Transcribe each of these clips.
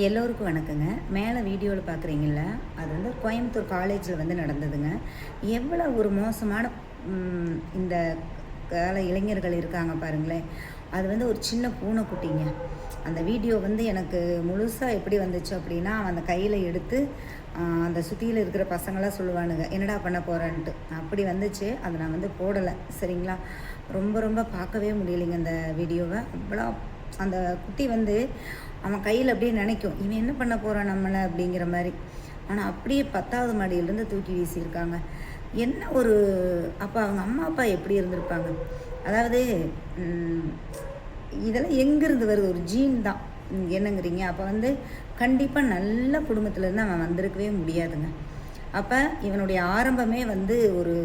எல்லோருக்கும் வணக்கங்க. மேலே வீடியோவில் பார்க்குறீங்கள்ல, அது வந்து கோயம்புத்தூர் காலேஜில் வந்து நடந்ததுங்க. எவ்வளோ ஒரு மோசமான இந்த கால இளைஞர்கள் இருக்காங்க பாருங்களேன். அது வந்து ஒரு சின்ன பூனைக்குட்டிங்க. அந்த வீடியோ வந்து எனக்கு முழுசாக எப்படி வந்துச்சு அப்படின்னா, அவன் அந்த கையில் எடுத்து அந்த சுற்றியில் இருக்கிற பசங்களாம் சொல்லுவானுங்க, என்னடா பண்ண போகிறான்ட்டு. அப்படி வந்துச்சு. அதை நான் வந்து போடலை, சரிங்களா. ரொம்ப ரொம்ப பார்க்கவே முடியலைங்க அந்த வீடியோவை. அவ்வளோ அந்த குட்டி வந்து அவன் கையில் அப்படியே நினைக்கும், இவன் என்ன பண்ண போகிறான் நம்மளை அப்படிங்கிற மாதிரி. ஆனால் அப்படியே 10வது மாடியிலேருந்து தூக்கி வீசியிருக்காங்க. என்ன ஒரு அப்போ அவங்க அம்மா அப்பா எப்படி இருந்திருப்பாங்க. அதாவது இதெல்லாம் எங்கேருந்து வருது, ஒரு ஜீன் தான் என்னங்கிறீங்க. அப்போ வந்து கண்டிப்பாக நல்ல குடும்பத்துலேருந்து அவன் வந்திருக்கவே முடியாதுங்க. அப்போ இவனுடைய ஆரம்பமே வந்து ஒரு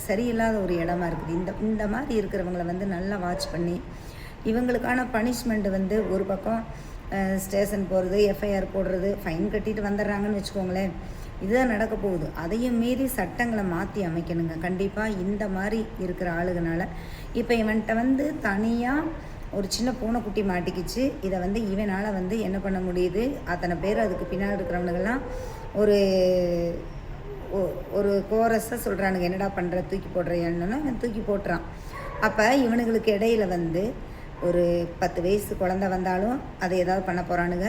சரியில்லாத ஒரு இடமா இருக்குது. இந்த மாதிரி இருக்கிறவங்கள வந்து நல்லா வாட்ச் பண்ணி இவங்களுக்கான பனிஷ்மெண்ட் வந்து ஒரு பக்கம் ஸ்டேஷன் போகிறது, எஃப்ஐஆர் போடுறது, ஃபைன் கட்டிட்டு வந்துடுறாங்கன்னு வச்சுக்கோங்களேன். இதுதான் நடக்க போகுது. அதையும் மீறி சட்டங்களை மாற்றி அமைக்கணுங்க கண்டிப்பாக இந்த மாதிரி இருக்கிற ஆளுகனால. இப்போ இவன்கிட்ட வந்து தனியாக ஒரு சின்ன பூனைக்குட்டி மாட்டிக்கிச்சு. இதை வந்து இவனால் வந்து என்ன பண்ண முடியுது, அத்தனை பேர் அதுக்கு பின்னாடி இருக்கிறவனுங்கெல்லாம் ஒரு ஒரு கோரஸாக சொல்கிறானுங்க, என்னடா பண்ணுற, தூக்கி போடுறியான்னு. இவன் தூக்கி போட்டுறான். அப்போ இவனுங்களுக்கு இடையில வந்து ஒரு 10 வயசு குழந்த வந்தாலும் அதை ஏதாவது பண்ண போகிறானுங்க.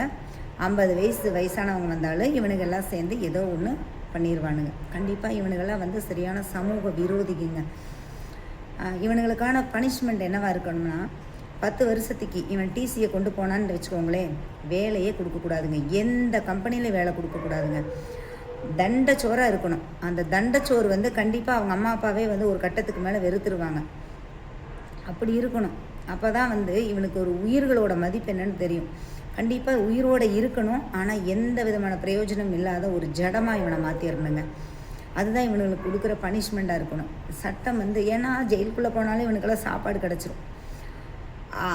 50 வயசு வயசானவங்க வந்தாலும் இவனுங்கெல்லாம் சேர்ந்து ஏதோ ஒன்று பண்ணிடுவானுங்க. கண்டிப்பாக இவனுங்கெல்லாம் வந்து சரியான சமூக விரோதிக்குங்க. இவனுங்களுக்கான பனிஷ்மெண்ட் என்னவாக இருக்கணும்னா, 10 வருஷத்துக்கு இவன் டிசியை கொண்டு போனான்னு வச்சுக்கோங்களேன், வேலையே கொடுக்கக்கூடாதுங்க. எந்த கம்பெனியில் வேலை கொடுக்கக்கூடாதுங்க. தண்டச்சோராக இருக்கணும். அந்த தண்டச்சோறு வந்து கண்டிப்பாக அவங்க அம்மா அப்பாவே வந்து ஒரு கட்டத்துக்கு மேலே வெறுத்துருவாங்க. அப்படி இருக்கணும். அப்போ தான் வந்து இவனுக்கு ஒரு உயிர்களோட மதிப்பு என்னன்னு தெரியும். கண்டிப்பாக உயிரோடு இருக்கணும். ஆனால் எந்த விதமான பிரயோஜனம் இல்லாத ஒரு ஜடமாக இவனை மாற்றிடணுங்க. அதுதான் இவனுங்களுக்கு கொடுக்குற பனிஷ்மெண்ட்டாக இருக்கணும். சட்டம் வந்து ஏன்னா ஜெயிலுக்குள்ளே போனாலும் இவனுக்கெல்லாம் சாப்பாடு கிடச்சிரும்.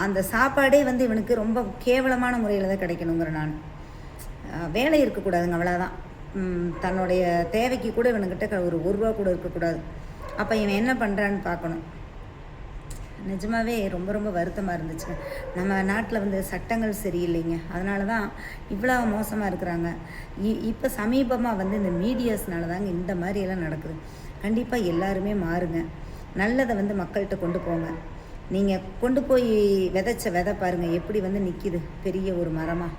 அந்த சாப்பாடே வந்து இவனுக்கு ரொம்ப கேவலமான முறையில் தான் கிடைக்கணுங்கிற நான். வேலை இருக்கக்கூடாதுங்க, அவ்வளோதான். தன்னுடைய தேவைக்கு கூட இவனுக்கிட்ட ஒரு ரூபா கூட இருக்கக்கூடாது. அப்போ இவன் என்ன பண்ணுறான்னு பார்க்கணும். நிஜமாகவே ரொம்ப ரொம்ப வருத்தமாக இருந்துச்சுங்க. நம்ம நாட்டில் வந்து சட்டங்கள் சரியில்லைங்க. அதனால தான் இவ்வளோ மோசமாக இருக்கிறாங்க. இப்போ சமீபமாக வந்து இந்த மீடியாஸ்னால தாங்க இந்த மாதிரியெல்லாம் நடக்குது. கண்டிப்பாக எல்லாருமே மாறுங்க. நல்லதை வந்து மக்கள்கிட்ட கொண்டு போங்க. நீங்கள் கொண்டு போய் விதைச்ச விதை பாருங்கள் எப்படி வந்து நிற்கிது பெரிய ஒரு மரமாக.